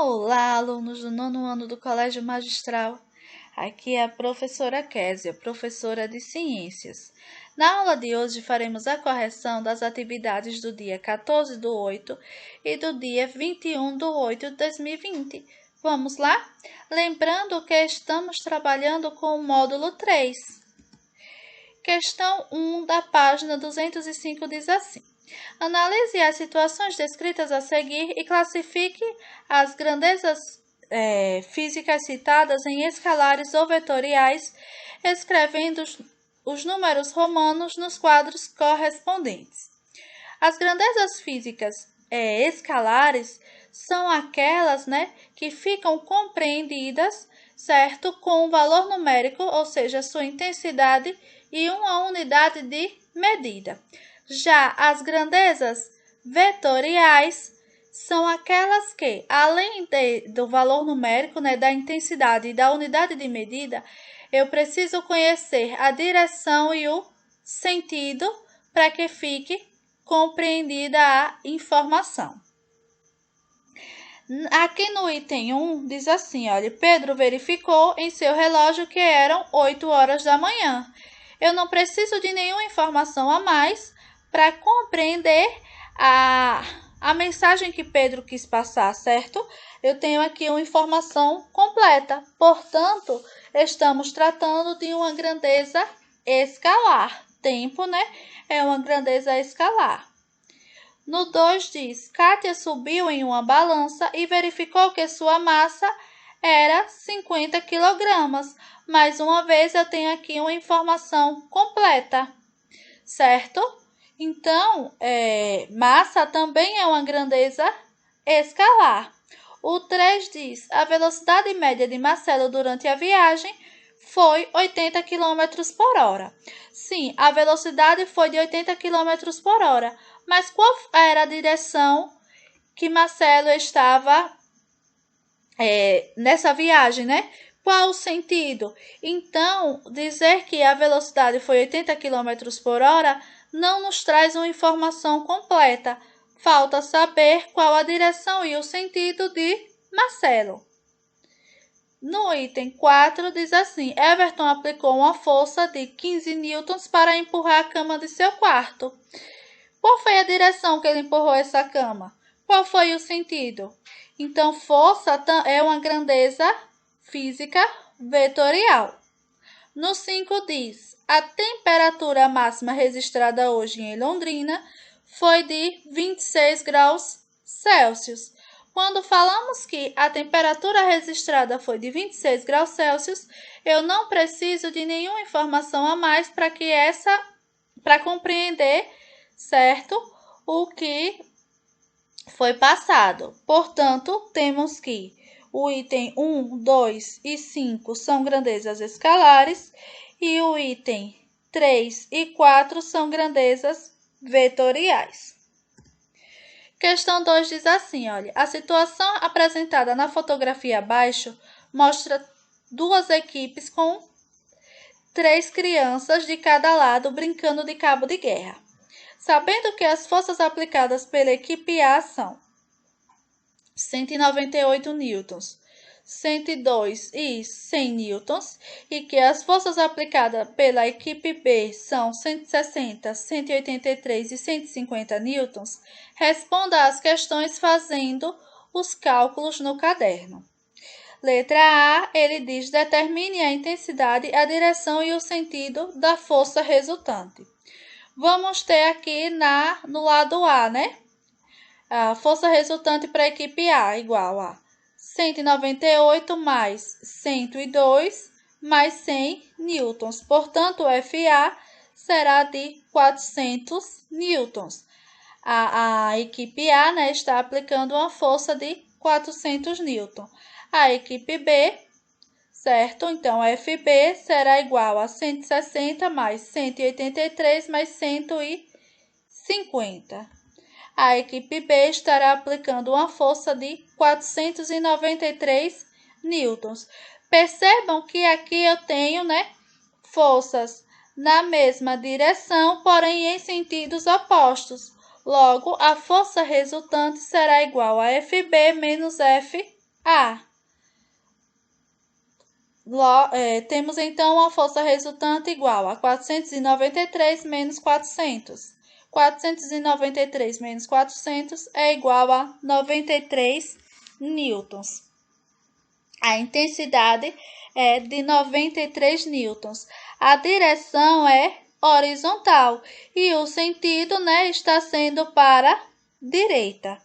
Olá, alunos do 9º ano do Colégio Magistral. Aqui é a professora Késia, professora de Ciências. Na aula de hoje faremos a correção das atividades do dia 14/8 e do dia 21/8 de 2020. Vamos lá? Lembrando que estamos trabalhando com o módulo 3. Questão 1 da página 205 diz assim: analise as situações descritas a seguir e classifique as grandezas físicas citadas em escalares ou vetoriais, escrevendo os números romanos nos quadros correspondentes. As grandezas físicas escalares são aquelas que ficam compreendidas, certo, com um valor numérico, ou seja, sua intensidade e uma unidade de medida. Já as grandezas vetoriais são aquelas que, além do valor numérico, da intensidade e da unidade de medida, eu preciso conhecer a direção e o sentido para que fique compreendida a informação. Aqui no item 1 diz assim, olha, Pedro verificou em seu relógio que eram 8 horas da manhã. Eu não preciso de nenhuma informação a mais para compreender a mensagem que Pedro quis passar, certo? Eu tenho aqui uma informação completa. Portanto, estamos tratando de uma grandeza escalar. Tempo, é uma grandeza escalar. No 2 diz, Kátia subiu em uma balança e verificou que sua massa era 50 kg. Mais uma vez, eu tenho aqui uma informação completa, certo? Então, massa também é uma grandeza escalar. O 3 diz, a velocidade média de Marcelo durante a viagem foi 80 km por hora. Sim, a velocidade foi de 80 km por hora. Mas qual era a direção que Marcelo estava nessa viagem, Qual o sentido? Então, dizer que a velocidade foi 80 km por hora não nos traz uma informação completa. Falta saber qual a direção e o sentido de Marcelo. No item 4 diz assim, Everton aplicou uma força de 15 newtons para empurrar a cama de seu quarto. Qual foi a direção que ele empurrou essa cama? Qual foi o sentido? Então, força é uma grandeza física vetorial. No 5 diz, a temperatura máxima registrada hoje em Londrina foi de 26 graus Celsius. Quando falamos que a temperatura registrada foi de 26 graus Celsius, eu não preciso de nenhuma informação a mais para compreender, certo, o que foi passado. Portanto, temos que o item 1, 2 e 5 são grandezas escalares e o item 3 e 4 são grandezas vetoriais. Questão 2 diz assim, olha, a situação apresentada na fotografia abaixo mostra duas equipes com 3 crianças de cada lado brincando de cabo de guerra. Sabendo que as forças aplicadas pela equipe A são 198 newtons, 102 e 100 newtons, e que as forças aplicadas pela equipe B são 160, 183 e 150 newtons, responda às questões fazendo os cálculos no caderno. Letra A, ele diz, determine a intensidade, a direção e o sentido da força resultante. Vamos ter aqui no lado A, A força resultante para a equipe A igual a 198 mais 102 mais 100 newtons. Portanto, o FA será de 400 newtons. A equipe A está aplicando uma força de 400 newtons. A equipe B, certo? Então, FB será igual a 160 mais 183 mais 150. A equipe B estará aplicando uma força de 493 newtons. Percebam que aqui eu tenho, forças na mesma direção, porém em sentidos opostos. Logo, a força resultante será igual a FB menos FA. A. Temos então uma força resultante igual a 493 menos 400. 493 menos 400 é igual a 93 newtons. A intensidade é de 93 newtons. A direção é horizontal e o sentido, está sendo para direita.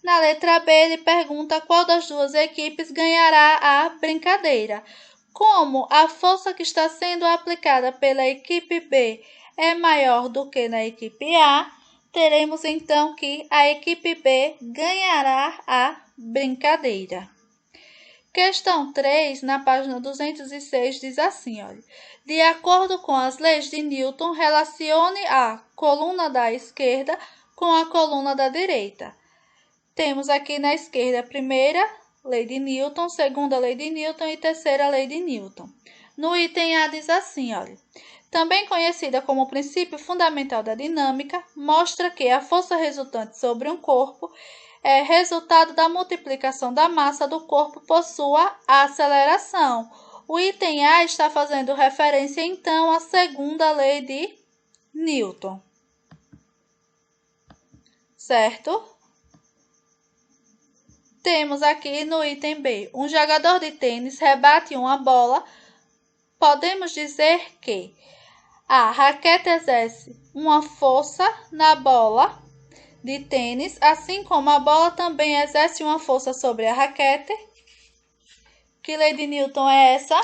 Na letra B, ele pergunta qual das duas equipes ganhará a brincadeira. Como a força que está sendo aplicada pela equipe B é maior do que na equipe A, teremos então que a equipe B ganhará a brincadeira. Questão 3, na página 206, diz assim, olha. De acordo com as leis de Newton, relacione a coluna da esquerda com a coluna da direita. Temos aqui na esquerda a primeira lei de Newton, segunda lei de Newton e terceira lei de Newton. No item A diz assim, olha. Também conhecida como princípio fundamental da dinâmica, mostra que a força resultante sobre um corpo é resultado da multiplicação da massa do corpo por sua aceleração. O item A está fazendo referência, então, à segunda lei de Newton. Certo? Temos aqui no item B, um jogador de tênis rebate uma bola. Podemos dizer que a raquete exerce uma força na bola de tênis, assim como a bola também exerce uma força sobre a raquete. Que lei de Newton é essa?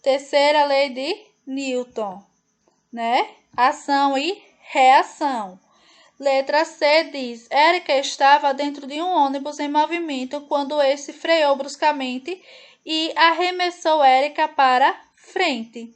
Terceira lei de Newton, Ação e reação. Letra C diz: Érica estava dentro de um ônibus em movimento quando este freou bruscamente e arremessou Érica para frente.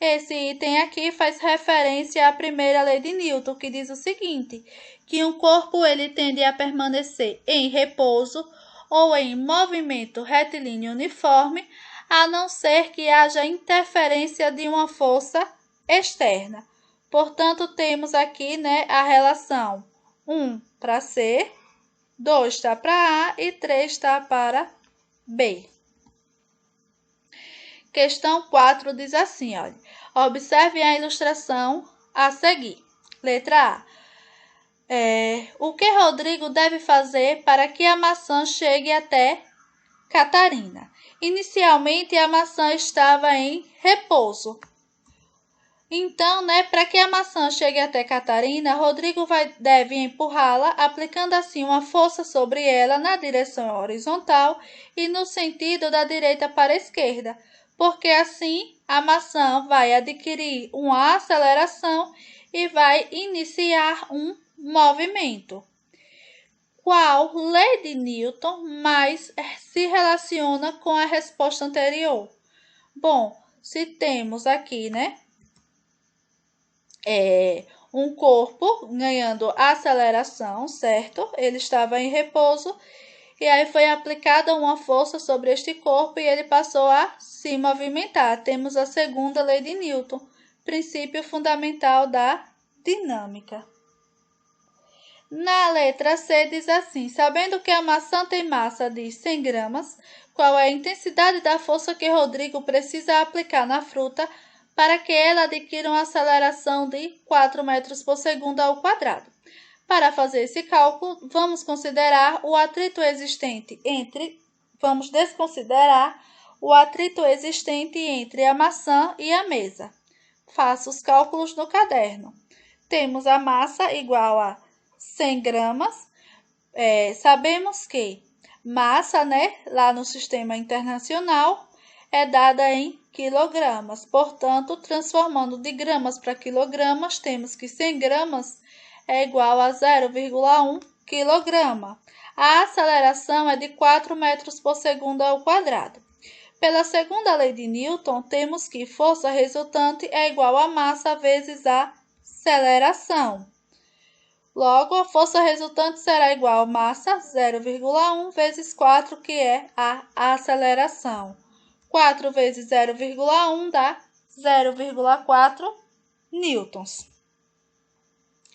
Esse item aqui faz referência à primeira lei de Newton, que diz o seguinte, que um corpo ele tende a permanecer em repouso ou em movimento retilíneo uniforme, a não ser que haja interferência de uma força externa. Portanto, temos aqui a relação 1 para C, 2 está para A e 3 está para B. Questão 4 diz assim, olha. Observe a ilustração a seguir. Letra A. O que Rodrigo deve fazer para que a maçã chegue até Catarina? Inicialmente, a maçã estava em repouso. Então, para que a maçã chegue até Catarina, Rodrigo deve empurrá-la, aplicando assim uma força sobre ela na direção horizontal e no sentido da direita para a esquerda, porque assim a maçã vai adquirir uma aceleração e vai iniciar um movimento. Qual lei de Newton mais se relaciona com a resposta anterior? Bom, se temos aqui, um corpo ganhando aceleração, certo? Ele estava em repouso e aí foi aplicada uma força sobre este corpo e ele passou a se movimentar. Temos a segunda lei de Newton, princípio fundamental da dinâmica. Na letra C diz assim, sabendo que a maçã tem massa de 100 gramas, qual é a intensidade da força que Rodrigo precisa aplicar na fruta para que ela adquira uma aceleração de 4 metros por segundo ao quadrado? Para fazer esse cálculo, vamos desconsiderar o atrito existente entre a maçã e a mesa. Faça os cálculos no caderno. Temos a massa igual a 100 gramas. Sabemos que massa, lá no sistema internacional, é dada em quilogramas. Portanto, transformando de gramas para quilogramas, temos que 100 gramas é igual a 0,1 quilograma. A aceleração é de 4 metros por segundo ao quadrado. Pela segunda lei de Newton, temos que força resultante é igual a massa vezes a aceleração. Logo, a força resultante será igual a massa 0,1 vezes 4, que é a aceleração. 4 vezes 0,1 dá 0,4 newtons.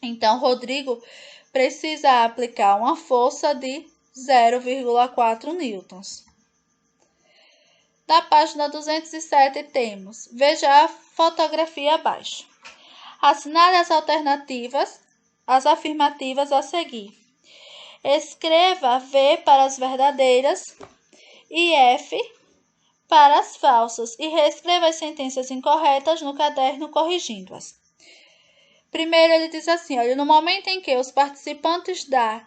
Então, Rodrigo precisa aplicar uma força de 0,4 newtons. Na página 207 temos, veja a fotografia abaixo. Assinale as afirmativas a seguir. Escreva V para as verdadeiras e F para as falsas e reescreva as sentenças incorretas no caderno corrigindo-as. Primeiro ele diz assim, olha, no momento em que os participantes da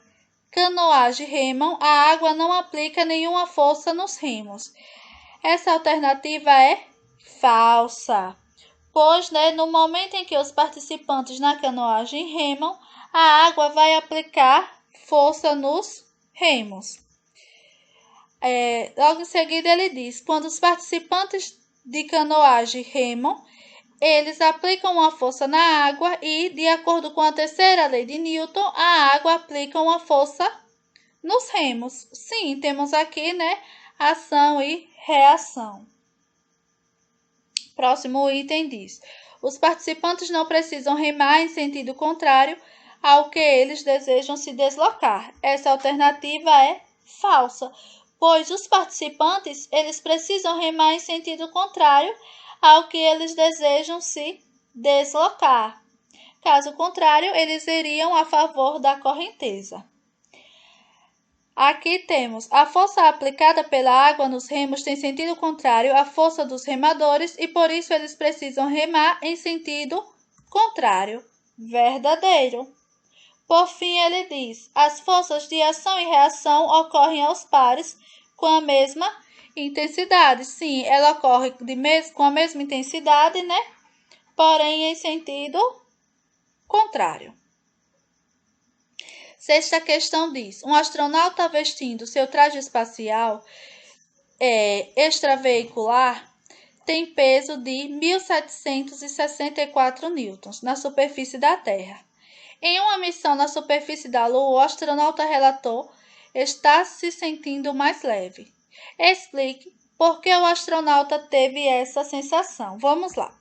canoagem remam, a água não aplica nenhuma força nos remos. Essa alternativa é falsa, pois, no momento em que os participantes na canoagem remam, a água vai aplicar força nos remos. Logo em seguida ele diz, quando os participantes de canoagem remam, eles aplicam uma força na água e, de acordo com a terceira lei de Newton, a água aplica uma força nos remos. Sim, temos aqui, ação e reação. Próximo item diz, os participantes não precisam remar em sentido contrário ao que eles desejam se deslocar. Essa alternativa é falsa, pois os participantes eles precisam remar em sentido contrário ao que eles desejam se deslocar. Caso contrário, eles iriam a favor da correnteza. Aqui temos a força aplicada pela água nos remos tem sentido contrário à força dos remadores e por isso eles precisam remar em sentido contrário. Verdadeiro. Por fim, ele diz, as forças de ação e reação ocorrem aos pares com a mesma intensidade. Sim, ela ocorre com a mesma intensidade, porém em sentido contrário. Sexta questão diz, um astronauta vestindo seu traje espacial extraveicular tem peso de 1.764 newtons na superfície da Terra. Em uma missão na superfície da Lua, o astronauta relatou estar se sentindo mais leve. Explique por que o astronauta teve essa sensação. Vamos lá.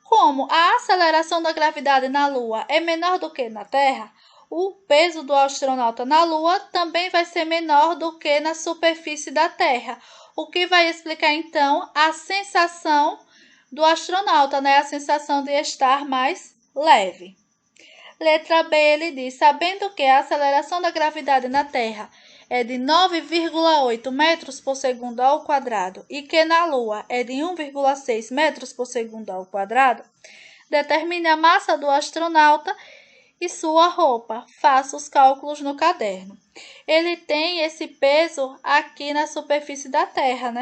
Como a aceleração da gravidade na Lua é menor do que na Terra, o peso do astronauta na Lua também vai ser menor do que na superfície da Terra, o que vai explicar então a sensação do astronauta, a sensação de estar mais leve. Letra B, ele diz, sabendo que a aceleração da gravidade na Terra é de 9,8 metros por segundo ao quadrado e que na Lua é de 1,6 metros por segundo ao quadrado, determine a massa do astronauta e sua roupa. Faça os cálculos no caderno. Ele tem esse peso aqui na superfície da Terra,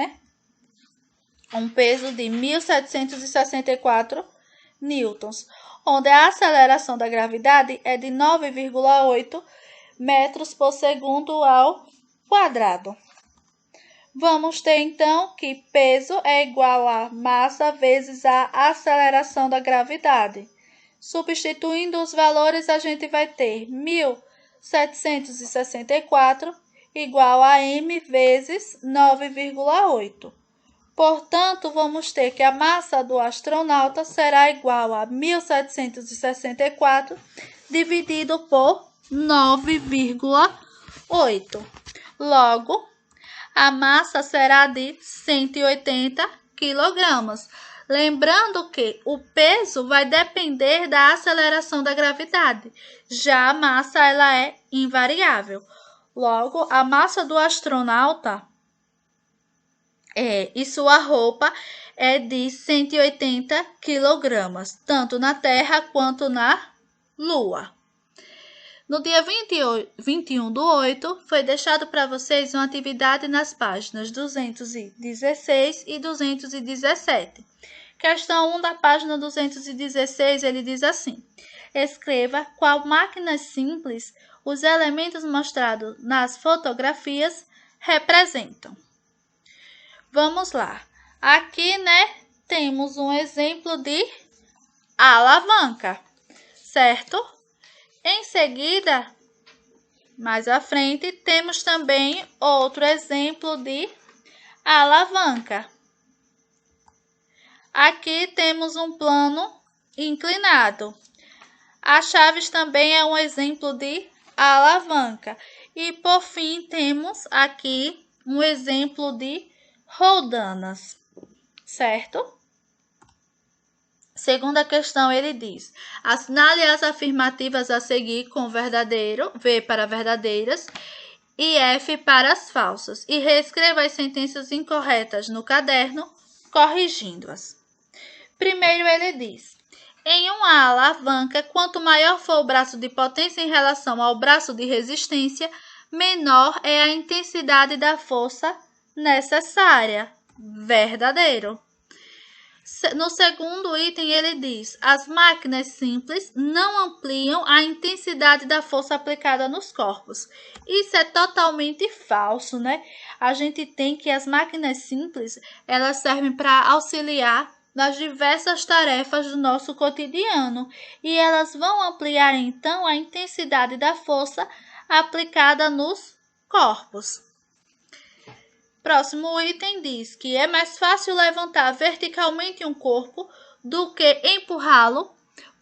Um peso de 1.764 newtons, onde a aceleração da gravidade é de 9,8 metros por segundo ao quadrado. Vamos ter, então, que peso é igual a massa vezes a aceleração da gravidade. Substituindo os valores, a gente vai ter 1.764 igual a m vezes 9,8. Portanto, vamos ter que a massa do astronauta será igual a 1.764 dividido por 9,8. Logo, a massa será de 180 kg. Lembrando que o peso vai depender da aceleração da gravidade. Já a massa ela é invariável. Logo, a massa do astronauta e sua roupa é de 180 kg, tanto na Terra quanto na Lua. No dia 21/8, foi deixado para vocês uma atividade nas páginas 216 e 217. Questão 1 da página 216, ele diz assim, escreva qual máquina simples os elementos mostrados nas fotografias representam. Vamos lá. Aqui, temos um exemplo de alavanca, certo? Em seguida, mais à frente, temos também outro exemplo de alavanca. Aqui temos um plano inclinado. A chaves também é um exemplo de alavanca. E por fim, temos aqui um exemplo de roldanas, certo? Segunda questão, ele diz: assinale as afirmativas a seguir com verdadeiro, V para verdadeiras, e F para as falsas, e reescreva as sentenças incorretas no caderno, corrigindo-as. Primeiro, ele diz: em uma alavanca, quanto maior for o braço de potência em relação ao braço de resistência, menor é a intensidade da força necessária. Verdadeiro. No segundo item, ele diz: as máquinas simples não ampliam a intensidade da força aplicada nos corpos. Isso é totalmente falso, né? A gente tem que as máquinas simples, elas servem para auxiliar nas diversas tarefas do nosso cotidiano e elas vão ampliar então a intensidade da força aplicada nos corpos. Próximo item diz que é mais fácil levantar verticalmente um corpo do que empurrá-lo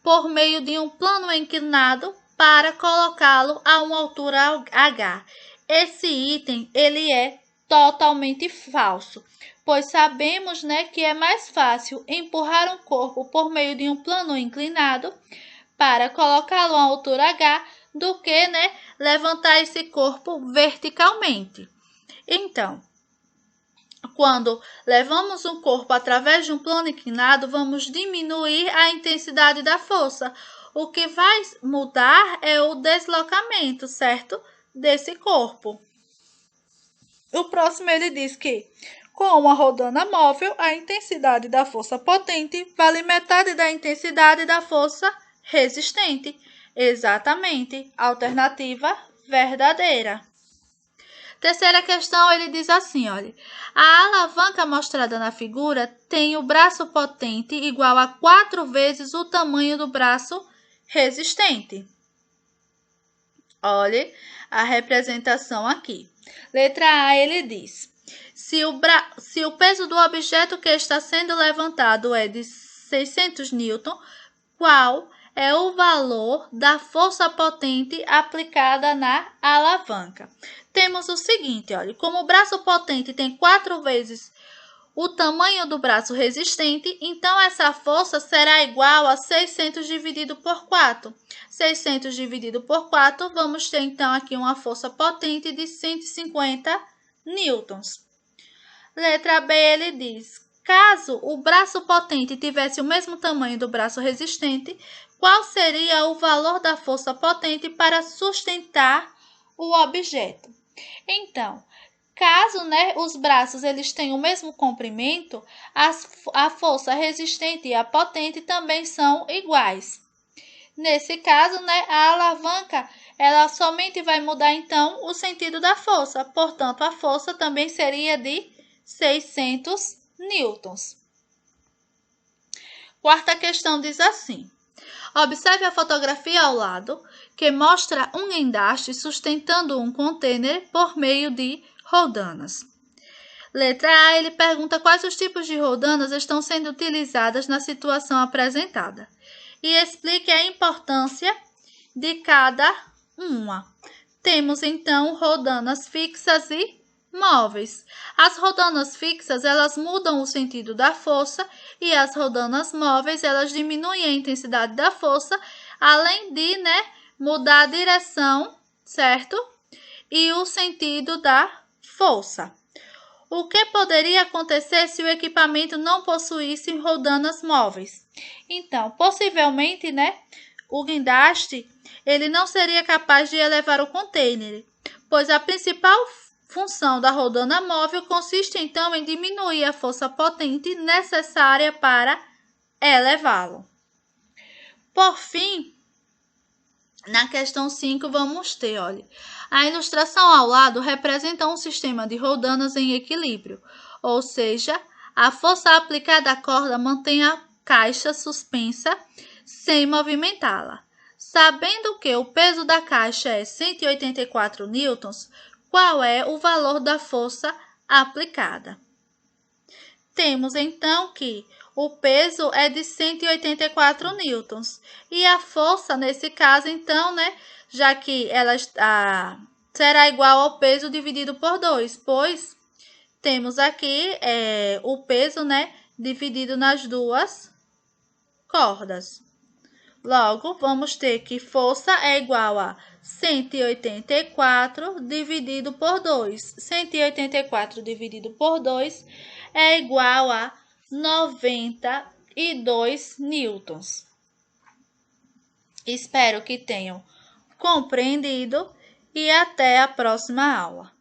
por meio de um plano inclinado para colocá-lo a uma altura H. Esse item ele é totalmente falso, pois sabemos, né, que é mais fácil empurrar um corpo por meio de um plano inclinado para colocá-lo a uma altura H do que, né, levantar esse corpo verticalmente. Então, quando levamos um corpo através de um plano inclinado, vamos diminuir a intensidade da força. O que vai mudar é o deslocamento, certo? Desse corpo. O próximo ele diz que, com uma rodana móvel, a intensidade da força potente vale metade da intensidade da força resistente. Exatamente. Alternativa verdadeira. Terceira questão, ele diz assim, olha: a alavanca mostrada na figura tem o braço potente igual a 4 vezes o tamanho do braço resistente. Olhe a representação aqui. Letra A, ele diz: se o peso do objeto que está sendo levantado é de 600 N, qual é o valor da força potente aplicada na alavanca? Temos o seguinte, olha, como o braço potente tem 4 vezes o tamanho do braço resistente, então essa força será igual a 600 dividido por 4. 600 dividido por 4, vamos ter então aqui uma força potente de 150 newtons. Letra B, ele diz: caso o braço potente tivesse o mesmo tamanho do braço resistente, qual seria o valor da força potente para sustentar o objeto? Então, caso, né, os braços eles tenham o mesmo comprimento, a força resistente e a potente também são iguais. Nesse caso, né, a alavanca ela somente vai mudar então o sentido da força, portanto, a força também seria de 600 newtons. Quarta questão diz assim: observe a fotografia ao lado, que mostra um guindaste sustentando um contêiner por meio de roldanas. Letra A, ele pergunta quais os tipos de roldanas estão sendo utilizadas na situação apresentada e explique a importância de cada uma. Temos então roldanas fixas e móveis. As roldanas fixas, elas mudam o sentido da força e as roldanas móveis, elas diminuem a intensidade da força, além de, né, mudar a direção, certo? E o sentido da força. O que poderia acontecer se o equipamento não possuísse roldanas móveis? Então, possivelmente, né, o guindaste, ele não seria capaz de elevar o container, pois a principal função da roldana móvel consiste então em diminuir a força potente necessária para elevá-lo. Por fim, na questão 5, vamos ter, olha, a ilustração ao lado representa um sistema de roldanas em equilíbrio, ou seja, a força aplicada à corda mantém a caixa suspensa sem movimentá-la. Sabendo que o peso da caixa é 184 newtons, qual é o valor da força aplicada? Temos então que o peso é de 184 newtons e a força nesse caso então, né, já que será igual ao peso dividido por 2, pois temos aqui o peso, né, dividido nas duas cordas. Logo, vamos ter que força é igual a 184 dividido por 2. 184 dividido por 2 é igual a 92 newtons. Espero que tenham compreendido e até a próxima aula.